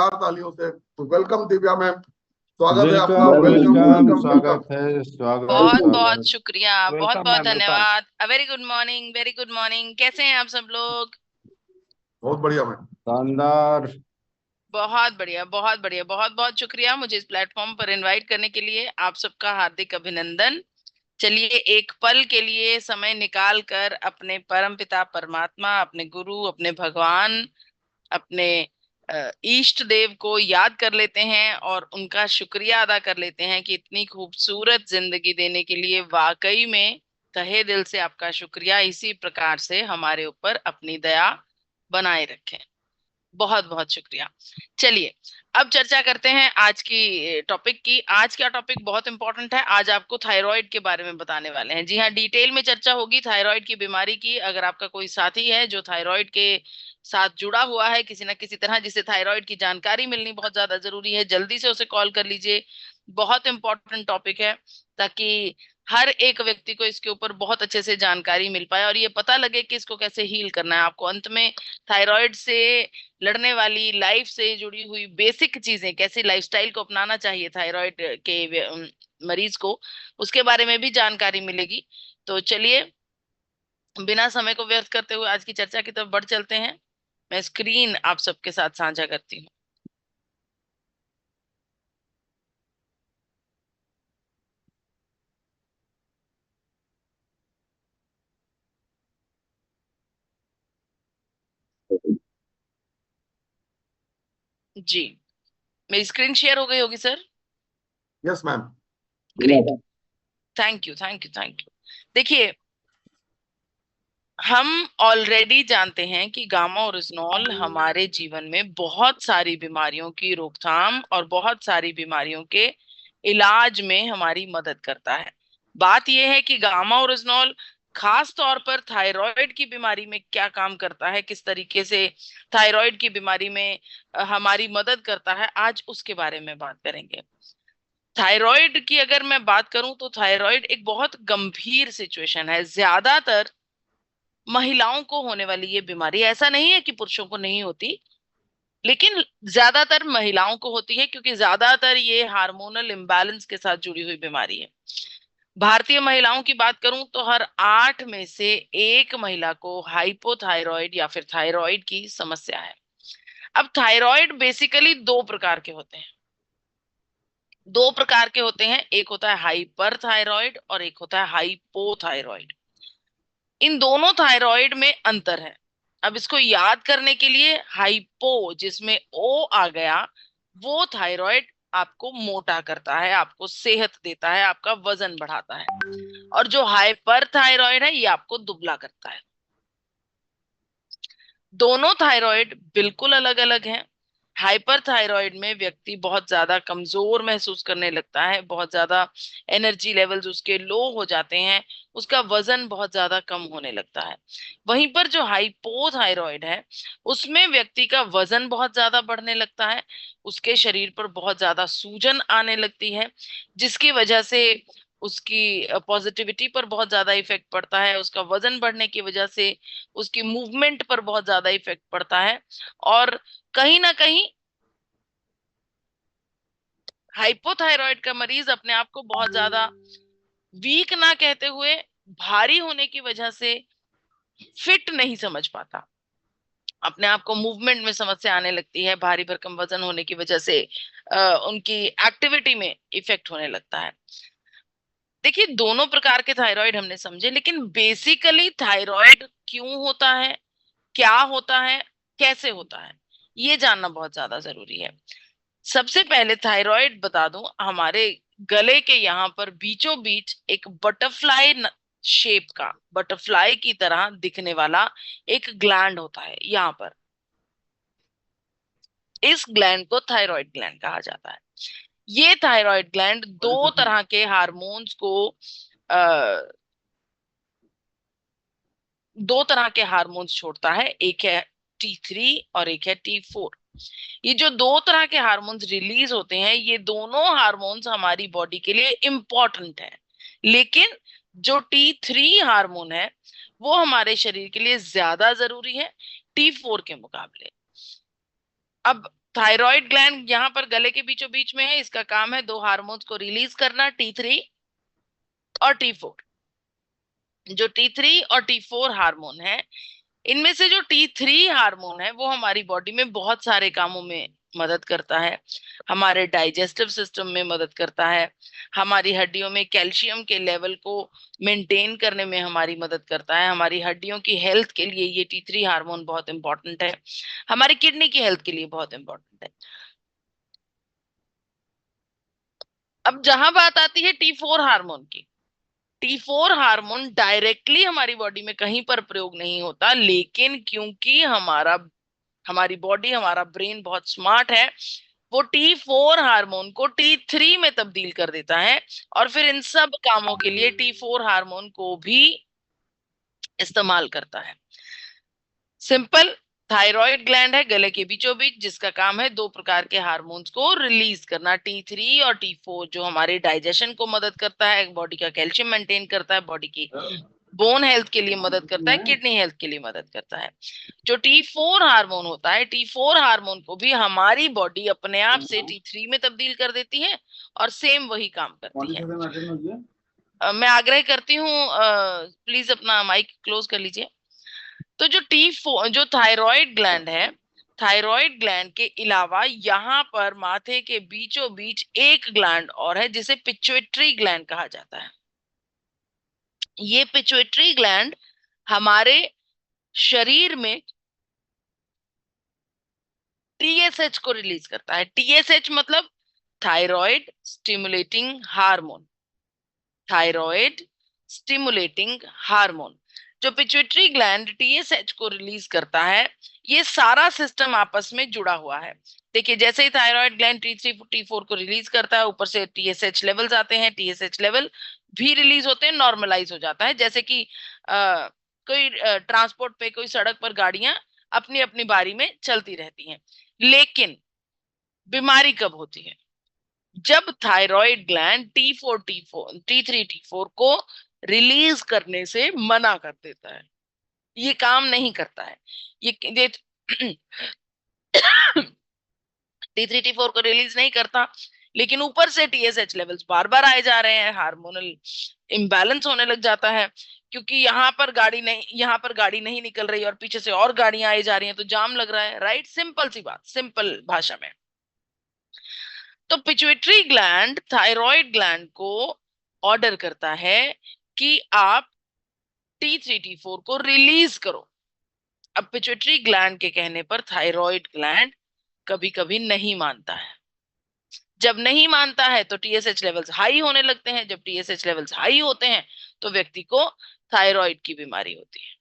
जोरदार तालियों से। तो वेलकम दिव्या मैम, स्वागत है आपका। वेलकम वेलकम वेलकम, वेलकम स्वागत वेलकम। है, स्वागत बहुत बहुत स्वागत। शुक्रिया, बहुत वेलकम बहुत मैम, वेलकम। धन्यवाद। Very good morning, very good morning. कैसे हैं आप सब लोग? बहुत बढ़िया मैम। शानदार। बहुत बढ़िया, बहुत बढ़िया। बहुत बहुत शुक्रिया मुझे इस प्लेटफॉर्म पर इनवाइट करने के लिए। आप सबका हार्दिक अभिनंदन। चलिए, एक पल के लिए समय निकाल कर अपने परम पिता परमात्मा, अपने गुरु, अपने भगवान, अपने इष्ट देव को याद कर लेते हैं और उनका शुक्रिया अदा कर लेते हैं कि इतनी खूबसूरत जिंदगी देने के लिए वाकई में तहे दिल से आपका शुक्रिया। इसी प्रकार से हमारे ऊपर अपनी दया बनाए रखें। बहुत बहुत शुक्रिया। चलिए, अब चर्चा करते हैं आज की टॉपिक की। आज का टॉपिक बहुत इंपॉर्टेंट है। आज आपको थायराइड के बारे में बताने वाले हैं। जी हाँ, डिटेल में चर्चा होगी थायराइड की बीमारी की। अगर आपका कोई साथी है जो थायराइड के साथ जुड़ा हुआ है किसी ना किसी तरह, जिसे थायराइड की जानकारी मिलनी बहुत ज्यादा जरूरी है, जल्दी से उसे कॉल कर लीजिए। बहुत इंपॉर्टेंट टॉपिक है, ताकि हर एक व्यक्ति को इसके ऊपर बहुत अच्छे से जानकारी मिल पाए और ये पता लगे कि इसको कैसे हील करना है। आपको अंत में थायराइड से लड़ने वाली, लाइफ से जुड़ी हुई बेसिक चीजें, कैसे लाइफस्टाइल को अपनाना चाहिए थायराइड के मरीज को, उसके बारे में भी जानकारी मिलेगी। तो चलिए, बिना समय को व्यर्थ करते हुए आज की चर्चा की तरफ बढ़ चलते हैं। मैं स्क्रीन आप सबके साथ साझा करती हूँ। जी, मेरी स्क्रीन शेयर हो गई होगी sir? Yes ma'am. Great, thank you, thank you, thank you. देखिए, हम ऑलरेडी जानते हैं कि गामा ओरिजिनॉल हमारे जीवन में बहुत सारी बीमारियों की रोकथाम और बहुत सारी बीमारियों के इलाज में हमारी मदद करता है। बात यह है कि गामा ओरिजिनॉल खास तौर पर थायराइड की बीमारी में क्या काम करता है, किस तरीके से थायराइड की बीमारी में हमारी मदद करता है, आज उसके बारे में बात करेंगे। थायराइड की अगर मैं बात करूं तो थायराइड एक बहुत गंभीर सिचुएशन है। ज्यादातर महिलाओं को होने वाली ये बीमारी, ऐसा नहीं है कि पुरुषों को नहीं होती, लेकिन ज्यादातर महिलाओं को होती है, क्योंकि ज्यादातर ये हार्मोनल इम्बैलेंस के साथ जुड़ी हुई बीमारी है। भारतीय महिलाओं की बात करूं तो हर 8 में से 1 महिला को हाइपोथायराइड या फिर थायराइड की समस्या है। अब थायराइड बेसिकली दो प्रकार के होते हैं। एक होता है हाइपर थायराइड और एक होता है हाइपोथायराइड। इन दोनों थायराइड में अंतर है। अब इसको याद करने के लिए, हाइपो जिसमें ओ आ गया, वो थायराइड आपको मोटा करता है, आपको सेहत देता है, आपका वजन बढ़ाता है। और जो हाइपर थायराइड है, ये आपको दुबला करता है। दोनों थायराइड बिल्कुल अलग अलग हैं। हाइपर थायराइड में व्यक्ति बहुत ज्यादा कमजोर महसूस करने लगता है, बहुत ज्यादा एनर्जी लेवल्स उसके लो हो जाते हैं, उसका वजन बहुत ज्यादा कम होने लगता है। वहीं पर जो हाइपोथायराइड है, उसमें व्यक्ति का वजन बहुत ज्यादा बढ़ने लगता है, उसके शरीर पर बहुत ज्यादा सूजन आने लगती है, जिसकी वजह से उसकी पॉजिटिविटी पर बहुत ज्यादा इफेक्ट पड़ता है, उसका वजन बढ़ने की वजह से उसकी मूवमेंट पर बहुत ज्यादा इफेक्ट पड़ता है। और कहीं ना कहीं हाइपोथायराइड का मरीज अपने आप को बहुत ज्यादा वीक ना कहते हुए, भारी होने की वजह से फिट नहीं समझ पाता। अपने आप को मूवमेंट में समस्या आने लगती है, भारी भरकम वजन होने की वजह से उनकी एक्टिविटी में इफेक्ट होने लगता है। देखिए, दोनों प्रकार के थायराइड हमने समझे, लेकिन बेसिकली थायराइड क्यों होता है, क्या होता है, कैसे होता है, ये जानना बहुत ज्यादा जरूरी है। सबसे पहले थायराइड बता दूं, हमारे गले के यहाँ पर बीचों बीच एक बटरफ्लाई शेप का, बटरफ्लाई की तरह दिखने वाला एक ग्लैंड होता है यहाँ पर। इस ग्लैंड को थायराइड ग्लैंड कहा जाता है। ये थायराइड ग्लैंड दो तरह के हार्मोन्स को दो तरह के हार्मोन्स छोड़ता है। एक है T3 और एक है T4। ये जो दो तरह के हार्मोन्स रिलीज होते हैं, ये दोनों हार्मोन्स हमारी बॉडी के लिए इंपॉर्टेंट है, लेकिन जो T3 हार्मोन है वो हमारे शरीर के लिए ज्यादा जरूरी है T4 के मुकाबले। अब थायराइड ग्लैंड यहाँ पर गले के बीचों बीच में है, इसका काम है दो हार्मोन्स को रिलीज करना, T3 और T4। जो T3 और T4 हार्मोन है, इनमें से जो T3 हार्मोन है वो हमारी बॉडी में बहुत सारे कामों में मदद करता है। हमारे डाइजेस्टिव सिस्टम में मदद करता है, हमारी हड्डियों में कैल्शियम के लेवल को मेंटेन करने में हमारी मदद करता है, हमारी हड्डियों की हेल्थ के लिए ये T3 हार्मोन बहुत इंपॉर्टेंट है, हमारी किडनी की हेल्थ के लिए बहुत इंपॉर्टेंट है। अब जहां बात आती है T4 हार्मोन की, T4 हार्मोन डायरेक्टली हमारी बॉडी में कहीं पर प्रयोग नहीं होता, लेकिन क्योंकि हमारी बॉडी, हमारा ब्रेन बहुत स्मार्ट है, वो T4 हार्मोन को T3 में तब्दील कर देता है और फिर इन सब कामों के लिए T4 हार्मोन को भी इस्तेमाल करता है। सिंपल, थायराइड ग्लैंड है गले के बीचों बीच, जिसका काम है दो प्रकार के हार्मोन्स को रिलीज करना, T3 और T4, जो हमारे डाइजेशन को मदद करता है, बॉडी का कैल्शियम मेंटेन करता है, बॉडी की बोन हेल्थ के लिए मदद करता है, किडनी हेल्थ के लिए मदद करता है। जो T4 हार्मोन होता है, T4 हार्मोन को भी हमारी बॉडी अपने आप से T3 में तब्दील कर देती है और सेम वही काम करती है। मैं आग्रह करती हूँ, प्लीज अपना माइक क्लोज कर लीजिए। तो जो T4, जो थायराइड ग्लैंड है, थायराइड ग्लैंड के अलावा यहाँ पर माथे के बीचों बीच एक ग्लैंड और है जिसे पिट्यूटरी ग्लैंड कहा जाता है। ये पिट्यूटरी ग्लैंड हमारे शरीर में TSH को रिलीज करता है। TSH मतलब thyroid stimulating hormone, thyroid stimulating hormone. जो पिट्यूटरी ग्लैंड TSH को रिलीज करता है, ये सारा सिस्टम आपस में जुड़ा हुआ है। देखिए, जैसे ही थायराइड ग्लैंड T3 T4 को रिलीज करता है, ऊपर से TSH लेवल्स आते हैं, TSH लेवल भी रिलीज होते हैं, नॉर्मलाइज हो जाता है। जैसे कि कोई ट्रांसपोर्ट पे, कोई सड़क पर गाड़ियां अपनी अपनी बारी में चलती रहती हैं। लेकिन बीमारी कब होती है? जब थायराइड ग्लैंड T3 T4 को रिलीज करने से मना कर देता है, ये काम नहीं करता है। ये T3 T4 को रिलीज नहीं करता, लेकिन ऊपर से TSH लेवल्स बार बार आए जा रहे हैं, हार्मोनल इम्बैलेंस होने लग जाता है, क्योंकि यहाँ पर गाड़ी नहीं निकल रही और पीछे से और गाड़ियां आई जा रही हैं, तो जाम लग रहा है, राइट? सिंपल सी बात, सिंपल भाषा में। तो पिट्यूटरी ग्लैंड थायराइड ग्लैंड को ऑर्डर करता है कि आप T3 T4 को रिलीज करो। अब पिट्यूटरी ग्लैंड के कहने पर थायराइड ग्लैंड कभी कभी नहीं मानता है। जब नहीं मानता है तो TSH लेवल्स हाई होने लगते हैं। जब TSH लेवल्स हाई होते हैं तो व्यक्ति को थायराइड की बीमारी होती है।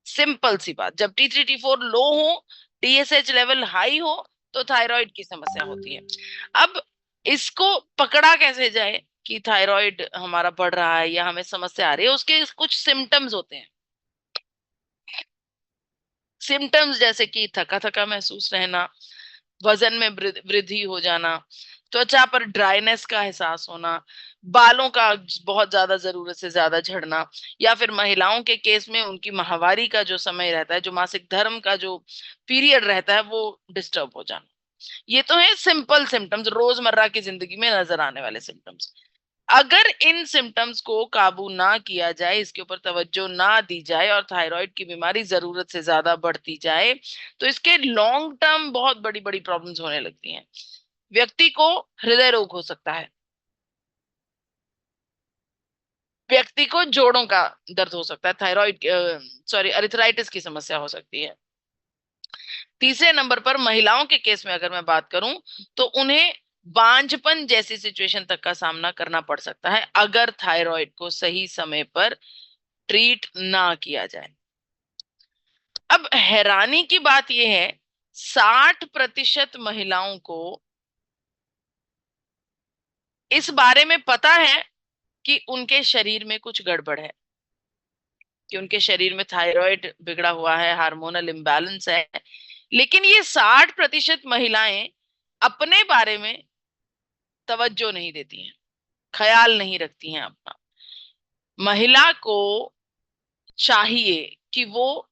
सिंपल सी बात, जब T3 T4 लो हो, TSH लेवल हाई हो, तो थायराइड की समस्या होती है। अब इसको पकड़ा कैसे जाए कि थायराइड हमारा बढ़ रहा है या हमें समस्या आ रही है? उसके कुछ सिम्टम्स होते हैं। सिम्टम्स जैसे कि थका थका महसूस रहना, वजन में वृद्धि हो जाना, त्वचा पर ड्राइनेस का एहसास होना, बालों का बहुत ज्यादा जरूरत से ज्यादा झड़ना, या फिर महिलाओं के केस में उनकी माहवारी का जो समय रहता है, जो मासिक धर्म का जो पीरियड रहता है, वो डिस्टर्ब हो जाना। ये तो है सिंपल सिम्टम्स, रोजमर्रा की जिंदगी में नजर आने वाले सिम्टम्स। अगर इन सिम्टम्स को काबू ना किया जाए, इसके ऊपर तवज्जो ना दी जाए और थायराइड की बीमारी जरूरत से ज्यादा बढ़ती जाए, तो इसके लॉन्ग टर्म बहुत बड़ी बड़ी प्रॉब्लम्स होने लगती हैं। व्यक्ति को हृदय रोग हो सकता है, व्यक्ति को जोड़ों का दर्द हो सकता है, थायराइड अरिथराइटिस की समस्या हो सकती है। तीसरे नंबर पर महिलाओं के केस में अगर मैं बात करूं, तो उन्हें बांझपन जैसी सिचुएशन तक का सामना करना पड़ सकता है अगर थायराइड को सही समय पर ट्रीट ना किया जाए। अब हैरानी की बात यह है, 60% महिलाओं को इस बारे में पता है कि उनके शरीर में कुछ गड़बड़ है, कि उनके शरीर में थायराइड बिगड़ा हुआ है, हार्मोनल इम्बैलेंस है, लेकिन ये 60% महिलाएं अपने बारे में तवज्जो नहीं देती हैं, ख्याल नहीं रखती हैं अपना। महिला को चाहिए कि वो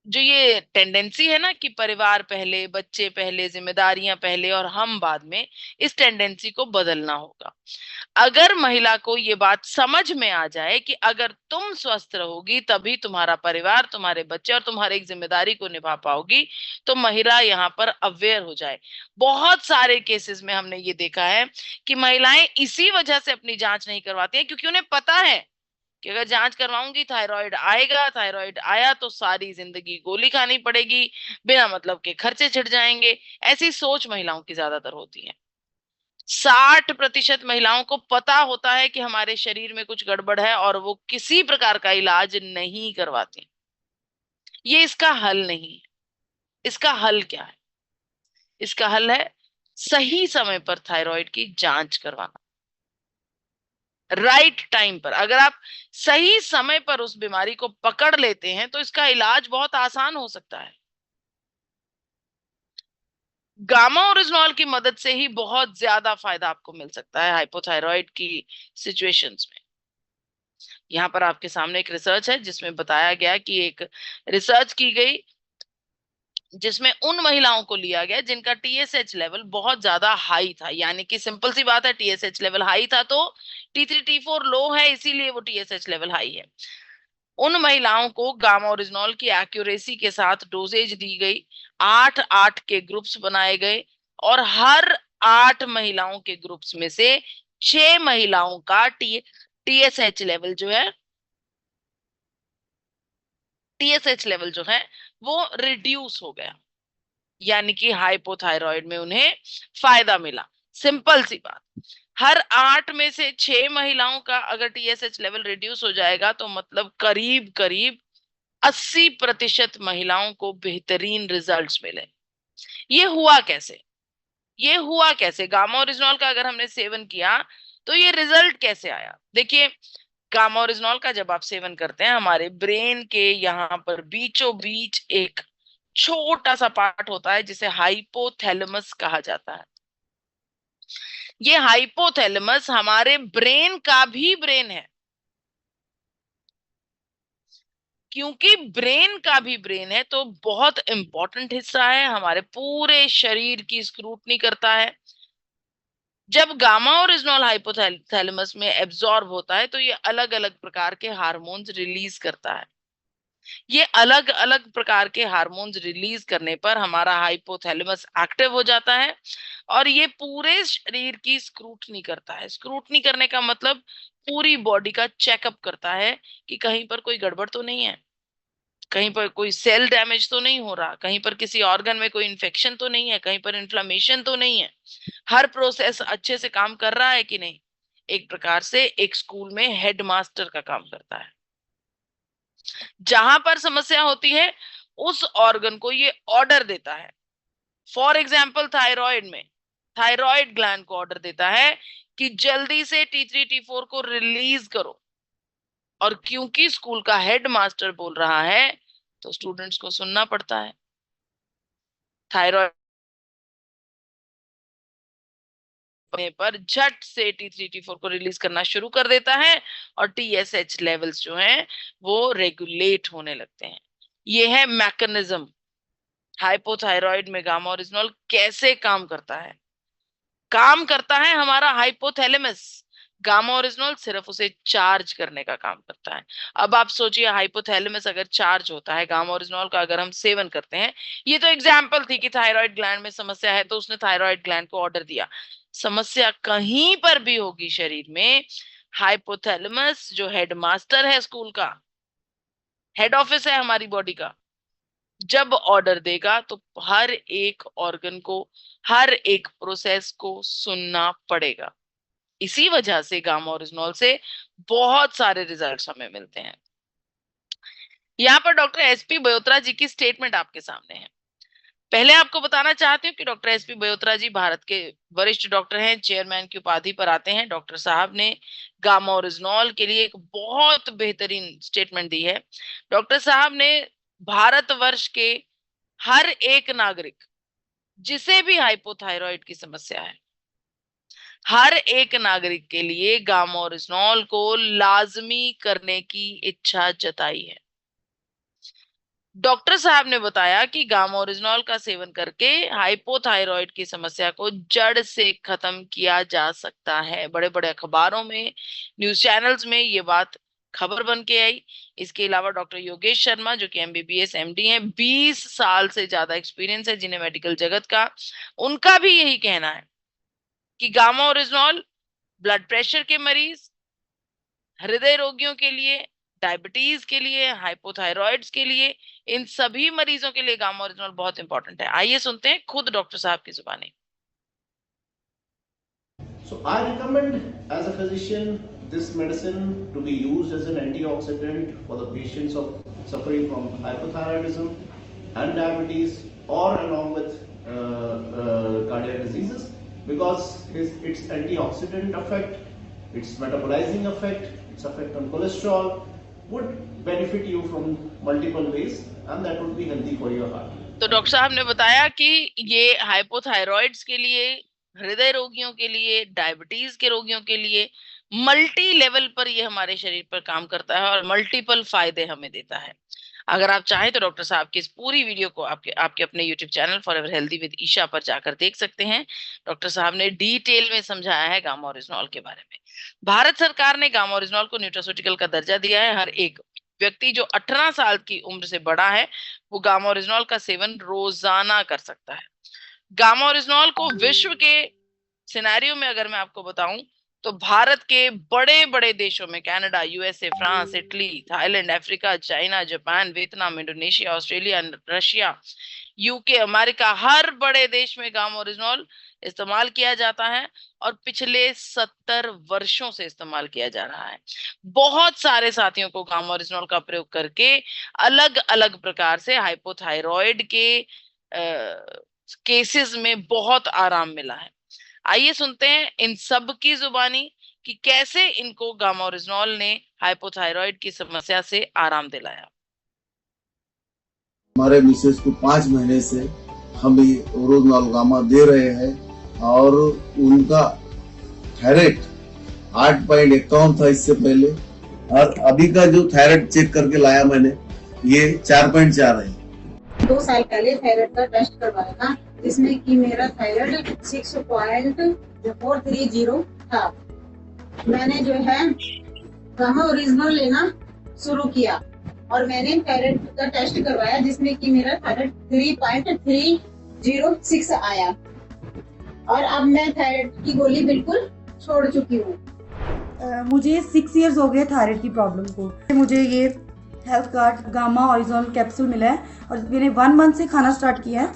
जो ये टेंडेंसी है ना कि परिवार पहले, बच्चे पहले, जिम्मेदारियां पहले और हम बाद में, इस टेंडेंसी को बदलना होगा। अगर महिला को ये बात समझ में आ जाए कि अगर तुम स्वस्थ रहोगी तभी तुम्हारा परिवार, तुम्हारे बच्चे और तुम्हारे एक जिम्मेदारी को निभा पाओगी, तो महिला यहाँ पर अवेयर हो जाए। बहुत सारे केसेस में हमने ये देखा है कि महिलाएं इसी वजह से अपनी जांच नहीं करवाती हैं, क्योंकि उन्हें पता है कि अगर जांच करवाऊंगी थायराइड आएगा, थायराइड आया तो सारी जिंदगी गोली खानी पड़ेगी, बिना मतलब के खर्चे छिड़ जाएंगे। ऐसी सोच महिलाओं की ज्यादातर होती है। 60% महिलाओं को पता होता है कि हमारे शरीर में कुछ गड़बड़ है और वो किसी प्रकार का इलाज नहीं करवाती। ये इसका हल नहीं है। इसका हल क्या है? इसका हल है सही समय पर थायराइड की जांच करवाना, राइट टाइम पर। अगर आप सही समय पर उस बीमारी को पकड़ लेते हैं तो इसका इलाज बहुत आसान हो सकता है। गामा ओरिजिनॉल की मदद से ही बहुत ज्यादा फायदा आपको मिल सकता है हाइपोथायराइड की सिचुएशंस में। यहाँ पर आपके सामने एक रिसर्च है जिसमें बताया गया कि एक रिसर्च की गई जिसमें उन महिलाओं को लिया गया जिनका टीएसएच लेवल बहुत ज्यादा हाई था। यानी कि सिंपल सी बात है, टीएसएच लेवल हाई था तो T3 T4 लो है, इसीलिए वो टीएसएच लेवल हाई है। उन महिलाओं को गामा ओरिजिनॉल की एक्यूरेसी के साथ डोजेज दी गई, 8-8 के ग्रुप्स बनाए गए और हर 8 महिलाओं के ग्रुप्स में से 6 महिलाओं का टीएसएच लेवल जो है टीएसएच लेवल जो है वो रिड्यूस हो गया। यानी कि हाइपोथायराइड में उन्हें फायदा मिला। सिंपल सी बात, हर 8 में से 6 महिलाओं का अगर टीएसएच लेवल रिड्यूस हो जाएगा तो मतलब करीब करीब 80% महिलाओं को बेहतरीन रिजल्ट्स मिले। ये हुआ कैसे? ये हुआ कैसे? गामा ओरिजिनॉल का अगर हमने सेवन किया तो ये रिजल्ट कैसे आया? देखिए, गामा ओरिजिनॉल का जब आप सेवन करते हैं, हमारे ब्रेन के यहाँ पर बीचों बीच एक छोटा सा पार्ट होता है जिसे हाइपोथैलेमस कहा जाता है। ये हाइपोथैलेमस हमारे ब्रेन का भी ब्रेन है। क्योंकि ब्रेन का भी ब्रेन है तो बहुत इंपॉर्टेंट हिस्सा है, हमारे पूरे शरीर की स्क्रूटनी करता है। जब गामा ओरिजिनॉल हाइपोथैलेमस में एब्जॉर्ब होता है तो ये अलग अलग प्रकार के हार्मोन्स रिलीज करता है। ये अलग अलग प्रकार के हार्मोन्स रिलीज करने पर हमारा हाइपोथैलेमस एक्टिव हो जाता है और ये पूरे शरीर की स्क्रूटनी करता है। स्क्रूटनी करने का मतलब पूरी बॉडी का चेकअप करता है कि कहीं पर कोई गड़बड़ तो नहीं है, कहीं पर कोई सेल डैमेज तो नहीं हो रहा, कहीं पर किसी ऑर्गन में कोई इन्फेक्शन तो नहीं है, कहीं पर इन्फ्लेमेशन तो नहीं है, हर प्रोसेस अच्छे से काम कर रहा है कि नहीं। एक प्रकार से एक स्कूल में हेडमास्टर का काम करता है। जहां पर समस्या होती है उस ऑर्गन को ये ऑर्डर देता है। फॉर एग्जाम्पल थायराइड में थायराइड ग्लैंड को ऑर्डर देता है कि जल्दी से T3 T4 को रिलीज करो। और क्योंकि स्कूल का हेड मास्टर बोल रहा है तो स्टूडेंट्स को सुनना पड़ता है। थायराइड पर झट से T3 T4 को रिलीज करना शुरू कर देता है और टीएसएच लेवल्स जो हैं वो रेगुलेट होने लगते हैं। ये है मैकेनिज्म हाइपोथायराइड में गामा ओरिजिनॉल कैसे काम करता है। काम करता है हमारा हाइपोथैलेमस, गामा ओरिजिनॉल सिर्फ उसे चार्ज करने का काम करता है। अब आप सोचिए, हाइपोथैलेमस अगर चार्ज होता है, गामा ओरिजिनॉल का अगर हम सेवन करते हैं, ये तो एग्जांपल थी कि थायराइड ग्लैंड में समस्या है तो उसने थायराइड ग्लैंड को ऑर्डर दिया। समस्या कहीं पर भी होगी शरीर में, हाइपोथैलेमस जो हेडमास्टर है स्कूल का, हेड ऑफिस है हमारी बॉडी का, जब ऑर्डर देगा तो हर एक ऑर्गन को, हर एक प्रोसेस को सुनना पड़ेगा। इसी वजह से गामा ओरिजिनॉल से बहुत सारे रिजल्ट्स हमें मिलते हैं। यहाँ पर डॉक्टर एसपी बयोत्रा जी की स्टेटमेंट आपके सामने है। पहले आपको बताना चाहती हूँ कि डॉक्टर एसपी बयोत्रा जी भारत के वरिष्ठ डॉक्टर हैं, चेयरमैन की उपाधि पर आते हैं। डॉक्टर साहब ने गामा ओरिजिनॉल के लिए एक बहुत बेहतरीन स्टेटमेंट दी है। डॉक्टर साहब ने भारतवर्ष के हर एक नागरिक, जिसे भी हाइपोथायराइड की समस्या है, हर एक नागरिक के लिए गामा ओरिजिनॉल को लाजमी करने की इच्छा जताई है। डॉक्टर साहब ने बताया कि गामा ओरिजिनॉल का सेवन करके हाइपोथायराइड की समस्या को जड़ से खत्म किया जा सकता है। बड़े बड़े अखबारों में, न्यूज चैनल्स में ये बात खबर बन के आई। इसके अलावा डॉक्टर योगेश शर्मा जो कि MBBS MD हैं, 20 साल से ज्यादा एक्सपीरियंस है जिन्हें मेडिकल जगत का, उनका भी यही कहना है कि गामा ओरिजिनॉल ब्लड प्रेशर के मरीज, हृदय रोगियों के लिए, डायबिटीज के लिए, हाइपोथायराइड्स के लिए, इन सभी मरीजों के लिए गामा ओरिजिनॉल बहुत इंपॉर्टेंट है। आइए सुनते हैं खुद डॉक्टर साहब की जुबानी। So I recommend as a physician this medicine to be used as an antioxidant for the patients of suffering from hypothyroidism and diabetes or along with cardiac diseases because its antioxidant effect, its metabolizing effect, its effect on cholesterol would benefit you from multiple ways and that would be healthy for your heart. तो doctor साहब ने बताया कि ये हाइपोथायराइड्स के लिए, हृदय रोगियों के लिए, डायबिटीज के रोगियों के लिए मल्टी लेवल पर ये हमारे शरीर पर काम करता है और मल्टीपल फायदे हमें देता है। अगर आप चाहें तो डॉक्टर साहब की इस पूरी वीडियो को आपके अपने YouTube channel forever healthy with Isha पर जाकर देख सकते हैं। डॉक्टर साहब ने डिटेल में समझाया है गामा ओरिजिनॉल के बारे में। भारत सरकार ने गामा ओरिजिनॉल को न्यूट्रास्यूटिकल का दर्जा दिया है। हर एक व्यक्ति जो 18 साल की उम्र से बड़ा है वो गामा ओरिजिनॉल का सेवन रोजाना कर सकता है। गामा ओरिजिनॉल को विश्व के सिनेरियो में अगर मैं आपको बताऊं तो भारत के बड़े बड़े देशों में, Canada, USA, France, Italy, Thailand, Africa, China, Japan, Vietnam, Indonesia, Australia, Russia, UK, America, हर बड़े देश में गामा ओरिजिनॉल इस्तेमाल किया जाता है और पिछले 70 वर्षों से इस्तेमाल किया जा रहा है। बहुत सारे साथियों को गामा ओरिजिनॉल का प्रयोग करके अलग अलग प्रकार से हाइपोथायराइड के केसेस में बहुत आराम मिला है। आइए सुनते हैं इन सब की जुबानी कि कैसे इनको गामा ओरिजिनॉल ने हाइपोथायराइड की समस्या से आराम दिलाया। हमारे मिसेस को 5 महीने से हम ये ओरिजिनॉल गामा दे रहे हैं और उनका थायराइड 8.51 था इससे पहले और अभी का जो थायराइड चेक करके लाया मैंने ये 4.4 है। 2 साल पहले थायराइड का टेस्ट करवाया था जिसमें कि मेरा थायराइड 6.430 था। मैंने जो है गामा ओरिजिनॉल लेना शुरू किया और मैंने थायराइड का टेस्ट करवाया जिसमें कि मेरा थायराइड 3.306 आया और अब मैं थायराइड की गोली बिल्कुल छोड़ चुकी हूँ। मुझे 6 इयर्स हो गए थायराइड की प्रॉब्लम को। मुझे ये health card gamma oryzanol capsule मिला है और मैंने 1 मंथ से खाना स्टार्ट किया है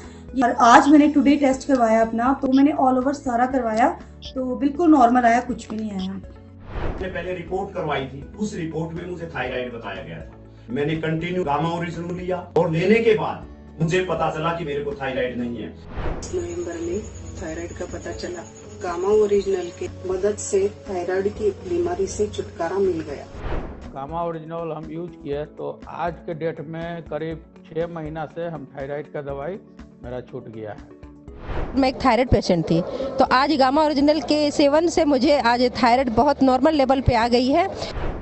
और आज मैंने टुडे टेस्ट करवाया अपना, तो मैंने ऑल ओवर सारा करवाया तो बिल्कुल नॉर्मल आया, कुछ भी नहीं आया। मैंने पहले रिपोर्ट करवाई थी, उस रिपोर्ट में मुझे थायराइड बताया गया था। मैंने कंटिन्यू गामा ओरिजिनल लिया और लेने के बाद मुझे पता चला कि मेरे को थायराइड नहीं है। नवंबर में थायराइड का पता चला। गामा ओरिजिनल की मदद से थायराइड की बीमारी से छुटकारा मिल गया। गामा ओरिजिनल हम यूज किए तो आज के डेट में करीब 6 महीना से हम थायराइड का दवाई मेरा छूट गया है। मैं एक थायराइड पेशेंट थी तो आज गामा ओरिजिनल के सेवन से मुझे आज थायराइड बहुत नॉर्मल लेवल पे आ गई है।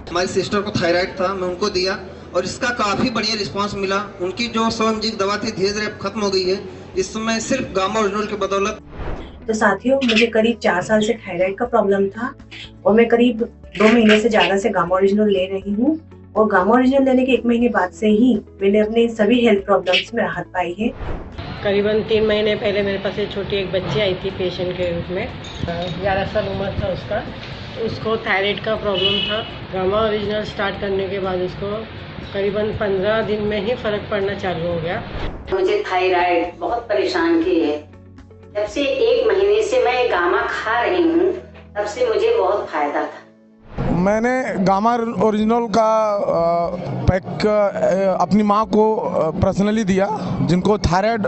हमारी सिस्टर को थायराइड था, मैं उनको दिया और इसका काफी बढ़िया रिस्पांस मिला। उनकी जो 100 mg दवा थी धीरे धीरे खत्म हो गई है इस समय सिर्फ गामा ओरिजिनल की बदौलत। तो साथियों, मुझे करीब 4 साल से थायराइड का प्रॉब्लम था और मैं करीब 2 महीने से ज्यादा से गामा ओरिजिनल ले रही हूँ और गामा ओरिजिनल लेने के 1 महीने बाद से ही मैंने अपने सभी हेल्थ प्रॉब्लम्स में राहत पाई है। करीबन 3 महीने पहले मेरे पास एक छोटी बच्ची आई थी पेशेंट के रूप में। 11 साल उम्र था उसका, उसको थायराइड का प्रॉब्लम था। गामा ओरिजिनल स्टार्ट करने के बाद उसको करीबन 15 दिन में ही फर्क पड़ना चालू हो गया। मुझे थायराइड बहुत परेशान की है। जब से 1 महीने से मैं गामा खा रही हूँ तब से मुझे बहुत फायदा था। मैंने गामा ओरिजिनल का पैक अपनी माँ को पर्सनली दिया जिनको थायराइड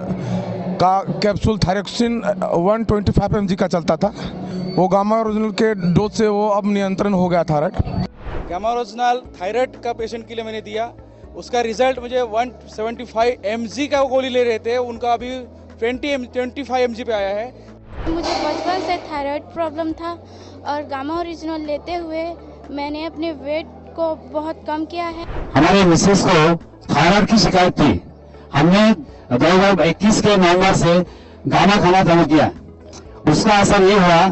का कैप्सूल थायरोक्सिन 125 mg का चलता था। वो गामा ओरिजिनल के डोज से वो अब नियंत्रण हो गया थायराइड। गामा ओरिजिनल थायराइड का पेशेंट के लिए मैंने दिया, उसका रिजल्ट मुझे 175 mg का गोली ले रहे थे, उनका अभी 25 mg पे आया है। मुझे बचपन से थायराइड प्रॉब्लम था और गामा ओरिजिनल लेते हुए मैंने अपने वेट को बहुत कम किया है। हमारे मिसेस को थायराइड की शिकायत थी हमने 2021 के नवंबर से गामा खाना चालू किया। उसका असर ये हुआ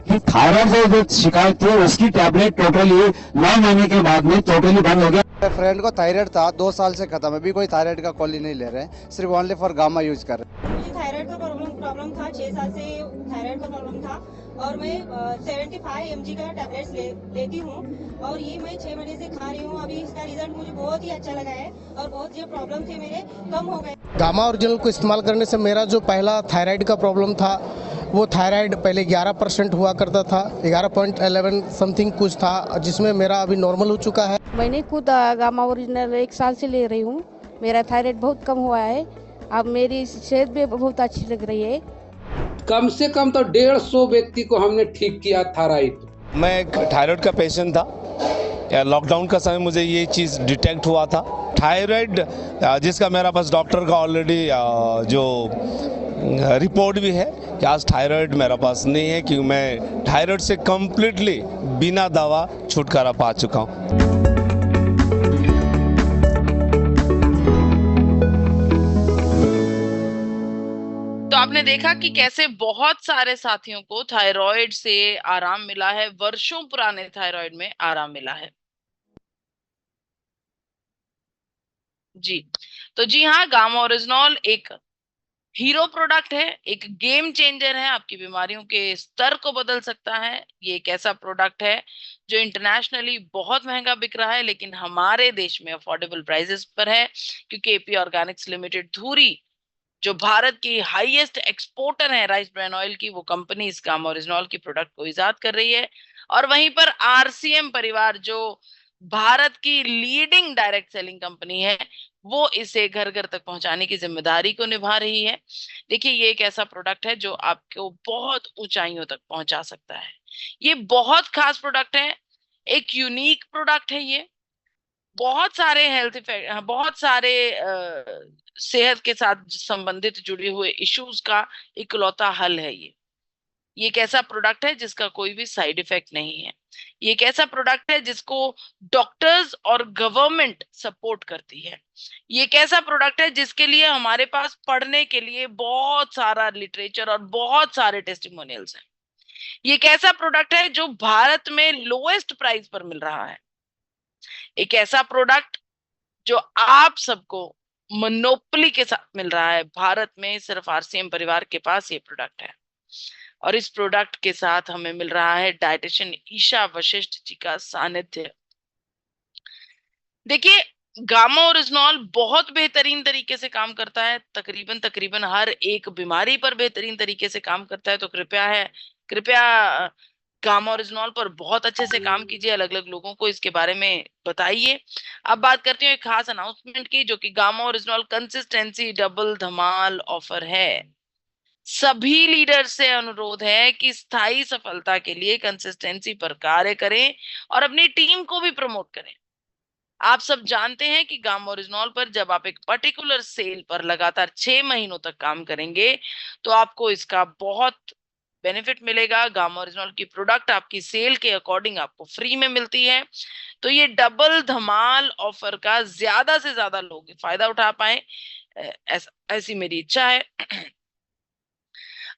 कि थायराइड जो शिकायत थी उसकी टैबलेट टोटली 9 महीने के बाद में टोटली बंद हो गया। मेरे फ्रेंड को थायराइड था, 2 साल से खत्म है, अभी कोई थायराइड का गोली नहीं ले रहे हैं, सिर्फ ओनली फॉर गामा यूज कर रहे हैं। मुझे थायराइड का प्रॉब्लम था, 6 साल से थायराइड का प्रॉब्लम था और मैं 75 mg का टैबलेट्स लेती हूँ और ये मैं 6 महीने से खा रही हूँ। अभी इसका रिजल्ट मुझे बहुत ही अच्छा लगा है और बहुत जो प्रॉब्लम थे मेरे कम हो गए। गामा ओरिजिनल को इस्तेमाल करने से मेरा जो पहला थायराइड का प्रॉब्लम था वो थायराइड पहले 11% हुआ करता था, 11.11 समथिंग कुछ था, जिसमें मेरा अभी नॉर्मल हो चुका है। मैंने खुद गामा ओरिजिनल 1 साल से ले रही हूँ, मेरा थायराइड बहुत कम हुआ है, अब मेरी सेहत भी बहुत अच्छी लग रही है। कम से कम तो 150 व्यक्ति को हमने ठीक किया थायराइड। मैं एक थायराइड का पेशेंट था, लॉकडाउन का समय मुझे ये चीज़ डिटेक्ट हुआ था। थायराइड जिसका मेरा पास डॉक्टर का ऑलरेडी जो रिपोर्ट भी है कि आज थायराइड मेरा पास नहीं है, क्योंकि मैं थायराइड से कम्प्लीटली बिना दवा छुटकारा पा चुका हूँ। तो आपने देखा कि कैसे बहुत सारे साथियों को थायराइड से आराम मिला है, वर्षों पुराने थायराइड में आराम मिला है। जी, तो जी हाँ, गामा ओरिजिनॉल एक हीरो प्रोडक्ट है, एक गेम चेंजर है, आपकी बीमारियों के स्तर को बदल सकता है। ये एक ऐसा प्रोडक्ट है जो इंटरनेशनली बहुत महंगा बिक रहा है, लेकिन हमारे देश में अफोर्डेबल प्राइसेस पर है, क्योंकि एपी ऑर्गेनिक्स लिमिटेड धुरी जो भारत की हाईएस्ट एक्सपोर्टर है राइस ब्रान ऑयल की, वो कंपनी इस गामा ओरिजिनॉल की प्रोडक्ट को इजाद कर रही है। और वहीं पर आरसीएम परिवार जो भारत की लीडिंग डायरेक्ट सेलिंग कंपनी है, वो इसे घर घर तक पहुंचाने की जिम्मेदारी को निभा रही है। देखिए, ये एक ऐसा प्रोडक्ट है जो आपको बहुत ऊंचाइयों तक पहुंचा सकता है। ये बहुत खास प्रोडक्ट है, एक यूनिक प्रोडक्ट है। ये बहुत सारे हेल्थ इफेक्ट, बहुत सारे सेहत के साथ संबंधित जुड़े हुए इश्यूज का इकलौता हल है। ये एक ऐसा प्रोडक्ट है जिसका कोई भी साइड इफेक्ट नहीं है। ये एक ऐसा प्रोडक्ट है जिसको डॉक्टर्स और गवर्नमेंट सपोर्ट करती है। ये एक ऐसा प्रोडक्ट है जिसके लिए हमारे पास पढ़ने के लिए बहुत सारा लिटरेचर और बहुत सारे टेस्टिमोनियल्स हैं। ये एक ऐसा प्रोडक्ट है जो भारत में लोएस्ट प्राइस पर मिल रहा है। एक ऐसा प्रोडक्ट जो आप सबको मोनोपोली के साथ मिल रहा है। भारत में सिर्फ आरसीएम परिवार के पास ये प्रोडक्ट है और इस प्रोडक्ट के साथ हमें मिल रहा है डाइटिशियन ईशा वशिष्ठ जी का सानिध्य। देखिए, गामा ओरिजिनॉल बहुत बेहतरीन तरीके से काम करता है, तकरीबन हर एक बीमारी पर बेहतरीन तरीके से काम करता है। तो कृपया गामा ओरिजिनॉल पर बहुत अच्छे से काम कीजिए, अलग अलग लोगों को इसके बारे में बताइए। अब बात करती हूँ एक खास अनाउंसमेंट की, जो कि गामा ओरिजिनॉल कंसिस्टेंसी डबल धमाल ऑफर है। सभी लीडर से अनुरोध है कि स्थायी सफलता के लिए कंसिस्टेंसी पर कार्य करें और अपनी टीम को भी प्रमोट करें। आप सब जानते हैं कि गामा ओरिजिनॉल पर जब आप एक पर्टिकुलर सेल पर लगातार 6 महीनों तक काम करेंगे तो आपको इसका बहुत बेनिफिट मिलेगा। गामा ओरिजिनॉल की प्रोडक्ट आपकी सेल के अकॉर्डिंग आपको फ्री में मिलती है। तो ये डबल धमाल ऑफर का ज्यादा से ज्यादा लोग फायदा उठा पाए, ऐसी मेरी इच्छा है।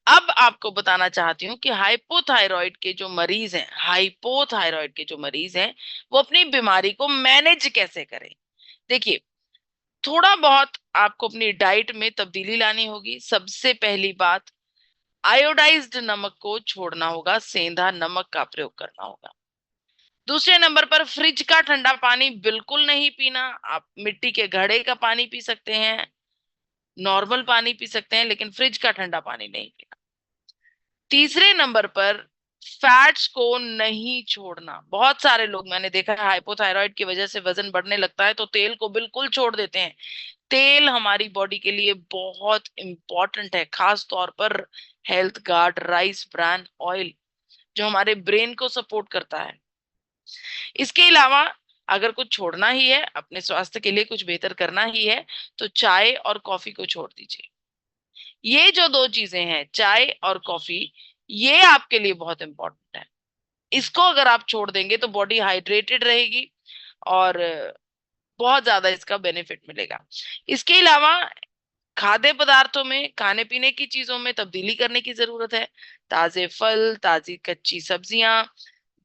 अब आपको बताना चाहती हूँ कि हाइपोथायराइड के जो मरीज हैं, वो अपनी बीमारी को मैनेज कैसे करें। देखिए, थोड़ा बहुत आपको अपनी डाइट में तब्दीली लानी होगी। सबसे पहली बात, आयोडाइज्ड नमक को छोड़ना होगा, सेंधा नमक का प्रयोग करना होगा। दूसरे नंबर पर फ्रिज का ठंडा पानी बिल्कुल नहीं पीना। आप मिट्टी के घड़े का पानी पी सकते हैं, नॉर्मल पानी पी सकते हैं, लेकिन फ्रिज का ठंडा पानी नहीं पीना। तीसरे नंबर पर फैट्स को नहीं छोड़ना। बहुत सारे लोग मैंने देखा है हाइपोथायराइड की वजह से वजन बढ़ने लगता है तो तेल को बिल्कुल छोड़ देते हैं। तेल हमारी बॉडी के लिए बहुत इंपॉर्टेंट है, खास तौर पर health guard rice bran oil जो हमारे ब्रेन को सपोर्ट करता है। इसके अलावा अगर कुछ छोड़ना ही है, अपने स्वास्थ्य के लिए कुछ बेहतर करना ही है, तो चाय और कॉफी को छोड़ दीजिए। ये जो 2 चीजें हैं, चाय और कॉफी, ये आपके लिए बहुत इंपॉर्टेंट है। इसको अगर आप छोड़ देंगे तो बॉडी हाइड्रेटेड रहेगी और बहुत ज्यादा इसका बेनिफिट मिलेगा। इसके अलावा खाद्य पदार्थों में, खाने पीने की चीजों में तब्दीली करने की जरूरत है। ताजे फल, ताजी कच्ची सब्जियां,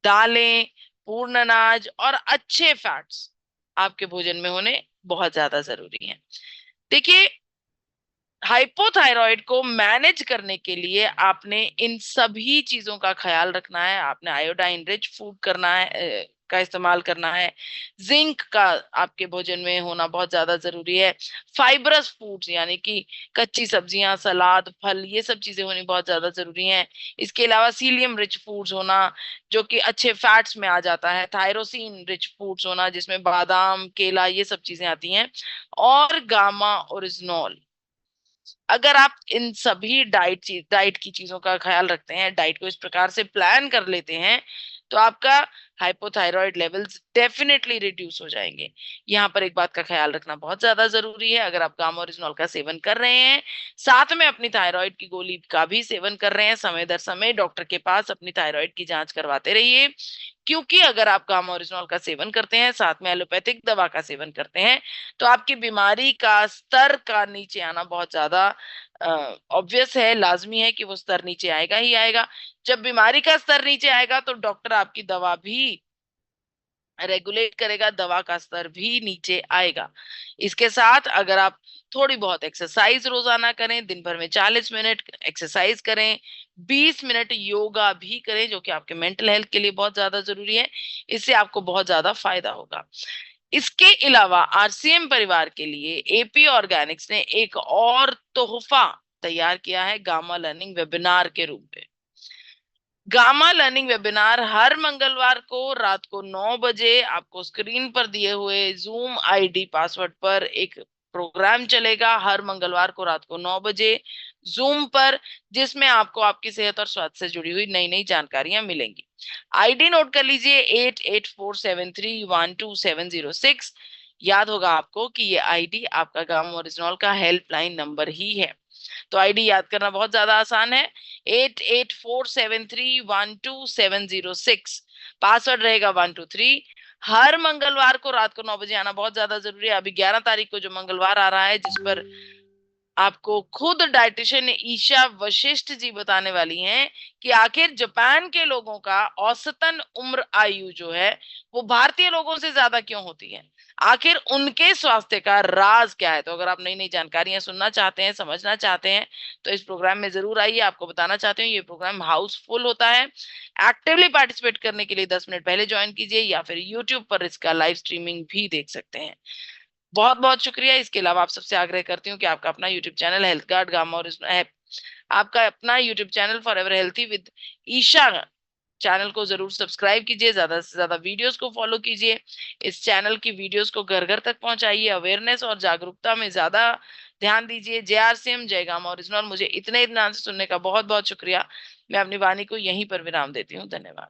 दालें, पूर्ण अनाज और अच्छे फैट्स आपके भोजन में होने बहुत ज्यादा जरूरी हैं। देखिए, हाइपोथायराइड को मैनेज करने के लिए आपने इन सभी चीजों का ख्याल रखना है। आपने आयोडाइन रिच फूड करना है, का इस्तेमाल करना है। जिंक का आपके भोजन में होना बहुत ज्यादा जरूरी है। फाइबरस फूड्स यानी कि कच्ची सब्जियां, सलाद, फल, ये सब चीजें होनी बहुत ज्यादा जरूरी हैं। इसके अलावा सीलियम रिच फूड्स होना, जो कि अच्छे फैट्स में आ जाता है। थायरोसिन रिच फूड्स होना, जिसमें बादाम, केला, ये सब चीजें आती हैं। और गामा ओरिजिनॉल। अगर आप इन सभी डाइट की चीजों का ख्याल रखते हैं, डाइट को इस प्रकार से प्लान कर लेते हैं, तो आपका हाइपोथायराइड लेवल्स डेफिनेटली रिड्यूस हो जाएंगे। यहाँ पर एक बात का ख्याल रखना बहुत ज्यादा जरूरी है। अगर आप गामा ओरिजिनॉल का सेवन कर रहे हैं, साथ में अपनी थायराइड की गोली का भी सेवन कर रहे हैं, समय दर समय डॉक्टर के पास अपनी थायराइड की जांच करवाते रहिए। क्योंकि अगर आप गामा ओरिजिनॉल का सेवन करते हैं, साथ में एलोपैथिक दवा का सेवन करते हैं, तो आपकी बीमारी का स्तर का नीचे आना बहुत ज्यादा ऑब्वियस है, लाजमी है कि वो स्तर नीचे आएगा ही आएगा। जब बीमारी का स्तर नीचे आएगा तो डॉक्टर आपकी दवा भी रेगुलेट करेगा, दवा का स्तर भी नीचे आएगा। इसके साथ अगर आप थोड़ी बहुत एक्सरसाइज रोजाना करें, दिन भर में 40 मिनट एक्सरसाइज करें, 20 मिनट योगा भी करें, जो कि आपके मेंटल हेल्थ के लिए बहुत ज्यादा जरूरी है, इससे आपको बहुत ज्यादा फायदा होगा। इसके अलावा आरसीएम परिवार के लिए एपी ऑर्गेनिक्स ने एक और तोहफा तैयार किया है गामा लर्निंग वेबिनार के रूप में। गामा लर्निंग वेबिनार हर मंगलवार को रात को 9 बजे आपको स्क्रीन पर दिए हुए जूम आईडी पासवर्ड पर एक प्रोग्राम चलेगा, हर मंगलवार को रात को 9 बजे जूम पर, जिसमें आपको आपकी सेहत और स्वास्थ्य से जुड़ी हुई नई नई जानकारियां मिलेंगी। आईडी नोट कर लीजिए 8847312706। याद होगा आपको कि ये आईडी आपका गामा ओरिजिनॉल का हेल्पलाइन नंबर ही है। तो आईडी याद करना बहुत ज्यादा आसान है, 8847312706। पासवर्ड रहेगा 123। हर मंगलवार को रात को 9 बजे आना बहुत ज्यादा जरूरी है। अभी 11 तारीख को जो मंगलवार आ रहा है, जिस पर आपको खुद डाइटिशियन ईशा वशिष्ठ जी बताने वाली हैं कि आखिर जापान के लोगों का औसतन उम्र आयु जो है वो भारतीय लोगों से ज्यादा क्यों होती है, आखिर उनके स्वास्थ्य का राज क्या है। तो अगर आप नई नई जानकारियां सुनना चाहते हैं, समझना चाहते हैं, तो इस प्रोग्राम में जरूर आइए। आपको बताना चाहते हैं ये प्रोग्राम हाउसफुल होता है। एक्टिवली पार्टिसिपेट करने के लिए 10 मिनट पहले ज्वाइन कीजिए, या फिर यूट्यूब पर इसका लाइव स्ट्रीमिंग भी देख सकते हैं। बहुत बहुत शुक्रिया। इसके अलावा आप सबसे आग्रह करती हूँ कि आपका अपना YouTube channel health guard gamma original है, आपका अपना YouTube channel forever healthy with Isha channel को जरूर सब्सक्राइब कीजिए, ज्यादा से ज्यादा वीडियोस को फॉलो कीजिए, इस चैनल की वीडियोस को घर घर तक पहुंचाइए, अवेयरनेस और जागरूकता में ज्यादा ध्यान दीजिए। जय आरसीएम, जय गामा ओरिजिनल। मुझे इतने ध्यान से सुनने का बहुत बहुत शुक्रिया। मैं अपनी वाणी को यहीं पर विराम देती हूँ। धन्यवाद।